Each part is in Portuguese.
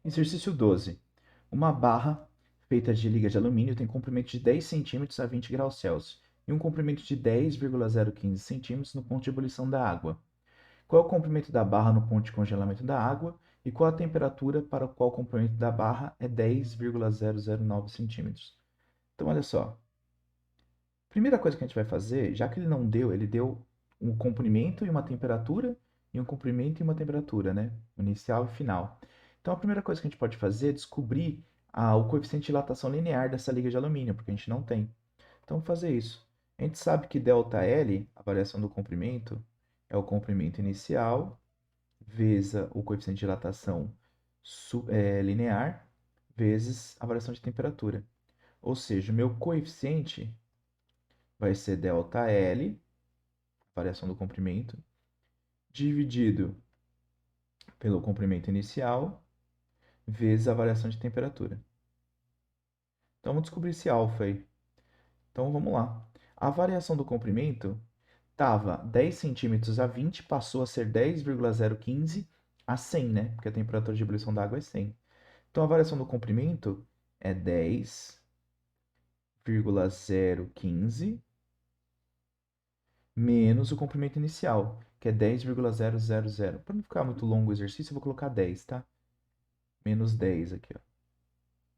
Exercício 12. Uma barra feita de liga de alumínio tem comprimento de 10 centímetros a 20 graus Celsius e um comprimento de 10,015 centímetros no ponto de ebulição da água. Qual é o comprimento da barra no ponto de congelamento da água e qual a temperatura para o qual o comprimento da barra é 10,009 centímetros? Então, olha só. Primeira coisa que a gente vai fazer, já que ele deu um comprimento e uma temperatura, e um comprimento e uma temperatura, né? Inicial e final. Então a primeira coisa que a gente pode fazer é descobrir o coeficiente de dilatação linear dessa liga de alumínio, porque a gente não tem. Então vamos fazer isso. A gente sabe que ΔL, a variação do comprimento, é o comprimento inicial vezes o coeficiente de dilatação linear vezes a variação de temperatura. Ou seja, o meu coeficiente vai ser ΔL, variação do comprimento, dividido pelo comprimento inicial, vezes a variação de temperatura. Então, vamos descobrir esse alfa aí. Então, vamos lá. A variação do comprimento estava 10 centímetros a 20, passou a ser 10,015 a 100, né? Porque a temperatura de ebulição da água é 100. Então, a variação do comprimento é 10,015 menos o comprimento inicial, que é 10,000. Para não ficar muito longo o exercício, eu vou colocar 10, tá? Menos 10 aqui, ó.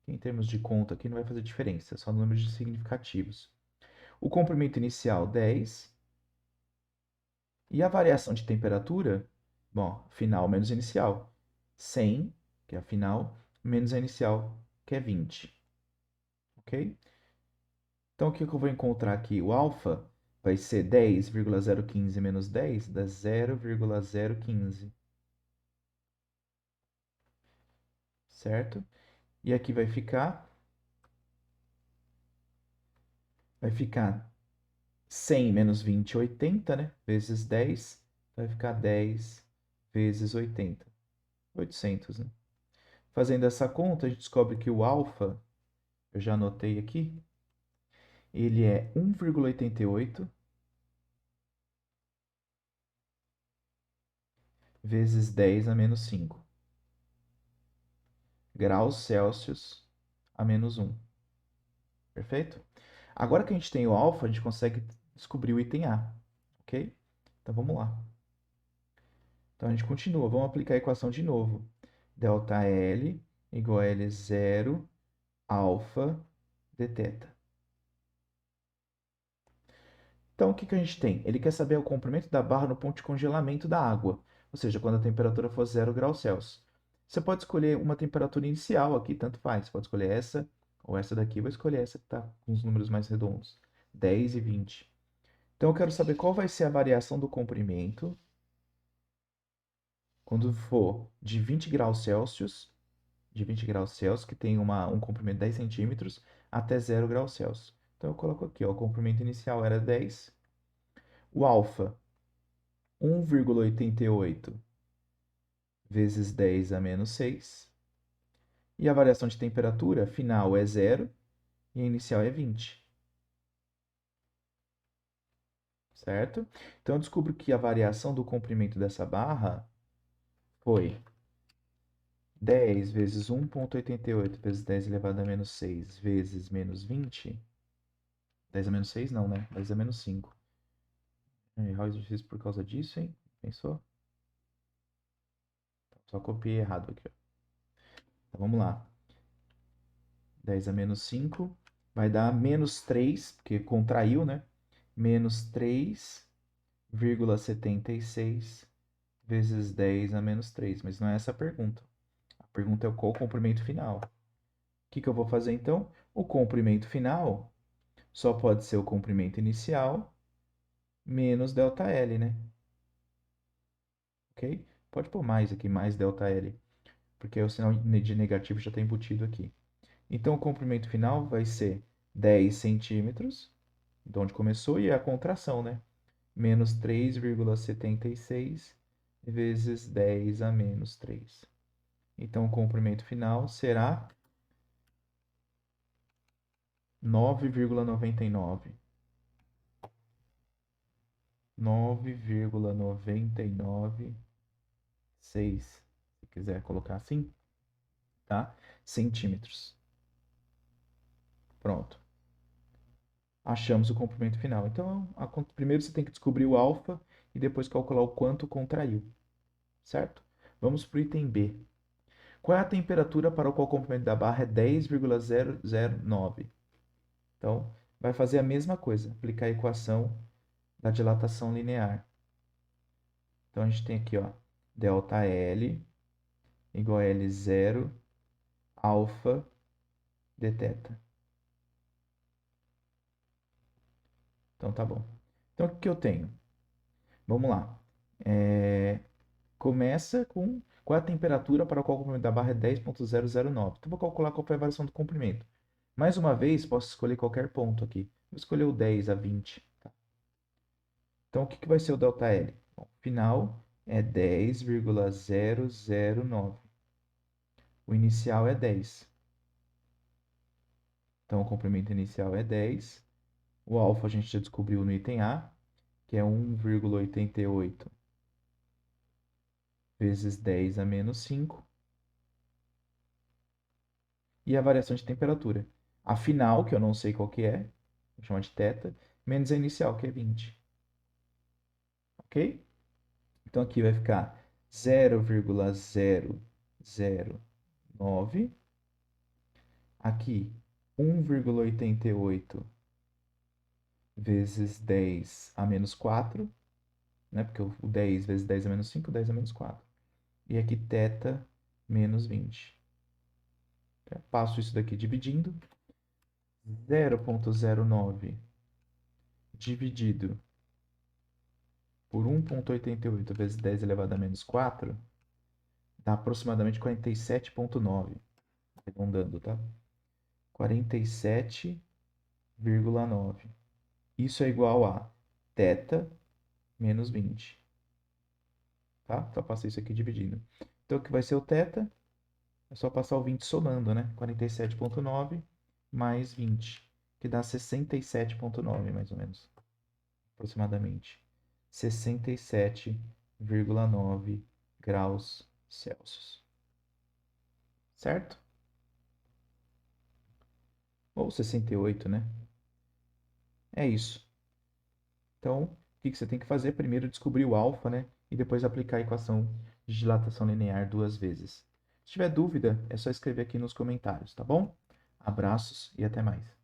Em termos de conta aqui não vai fazer diferença, é só números de significativos. O comprimento inicial, 10. E a variação de temperatura, bom, final menos inicial. 100, que é a final, menos a inicial, que é 20. Ok? Então, o que eu vou encontrar aqui? O alfa vai ser 10,015 menos 10, dá 0,015. Certo? E aqui vai ficar 100 menos 20, 80, né? Vezes 10, vai ficar 10 vezes 80. 800, né? Fazendo essa conta, a gente descobre que o alfa, eu já anotei aqui, ele é 1,88 vezes 10 a menos 5 graus Celsius a menos 1. Perfeito? Agora que a gente tem o alfa, a gente consegue descobrir o item A. Ok? Então vamos lá. Então a gente continua. Vamos aplicar a equação de novo. ΔL igual a L0 alfa dθ. Então, o que a gente tem? Ele quer saber o comprimento da barra no ponto de congelamento da água, ou seja, quando a temperatura for 0 graus Celsius. Você pode escolher uma temperatura inicial aqui, tanto faz. Você pode escolher essa ou essa daqui. Eu vou escolher essa que está com os números mais redondos, 10 e 20. Então, eu quero saber qual vai ser a variação do comprimento quando for de 20 graus Celsius, que tem um comprimento de 10 centímetros, até 0 graus Celsius. Então, eu coloco aqui, ó, o comprimento inicial era 10, o alfa 1,88 vezes 10 a menos 6. E a variação de temperatura final é 0 e a inicial é 20. Certo? Então eu descubro que a variação do comprimento dessa barra foi 10 vezes 1,88 vezes 10 elevado a menos 6 vezes menos 20. 10 a menos 6 não, né? 10 a menos 5. Errar o exercício por causa disso, hein? Pensou? Só copiei errado aqui, ó. Então vamos lá. 10 a menos 5 vai dar menos 3, porque contraiu, né? Menos 3,76 vezes 10 a menos 3. Mas não é essa a pergunta. A pergunta é qual o comprimento final. O que eu vou fazer então? O comprimento final só pode ser o comprimento inicial menos ΔL, né? Ok? Pode pôr mais aqui, mais ΔL, porque o sinal de negativo já está embutido aqui. Então, o comprimento final vai ser 10 centímetros, de onde começou, e a contração, né? Menos 3,76 vezes 10 a menos 3. Então, o comprimento final será 9,99. 9,996, se quiser colocar assim. tá? Centímetros. Pronto. Achamos o comprimento final. Então, primeiro você tem que descobrir o alfa e depois calcular o quanto contraiu, certo? Vamos para o item B. Qual é a temperatura para o qual o comprimento da barra é 10,009? Então, vai fazer a mesma coisa, aplicar a equação da dilatação linear. Então, a gente tem aqui, ó, ΔL igual a L0 alfa dθ. Então, tá bom. Então, o que eu tenho? Vamos lá. Começa com qual é a temperatura para a qual o comprimento da barra é 10,009. Então, vou calcular qual foi a variação do comprimento. Mais uma vez, posso escolher qualquer ponto aqui. Vou escolher o 10 a 20. Tá? Então, o que vai ser o ΔL? Bom, final é 10,009. O inicial é 10. Então, o comprimento inicial é 10. O alfa a gente já descobriu no item A, que é 1,88 vezes 10 a menos 5. E a variação de temperatura. A final, que eu não sei qual que é, vou chamar de θ, menos a inicial, que é 20. Ok? Então aqui vai ficar 0,009. Aqui, 1,88 vezes 10 a menos 4, né? Porque o 10 vezes 10 a menos 5, 10 a menos 4. E aqui θ menos 20. Eu passo isso daqui dividindo. 0,09 dividido por 1,88 vezes 10 elevado a menos 4 dá aproximadamente 47,9. Arredondando, tá? 47,9. Isso é igual a θ menos 20. Tá? Então, passei isso aqui dividindo. Então, o que vai ser o θ? É só passar o 20 somando, né? 47,9 mais 20, que dá 67,9, mais ou menos. Aproximadamente. 67,9 graus Celsius. Certo? Ou 68, né? É isso. Então, o que você tem que fazer? Primeiro descobrir o alfa, né? E depois aplicar a equação de dilatação linear duas vezes. Se tiver dúvida, é só escrever aqui nos comentários, tá bom? Abraços e até mais.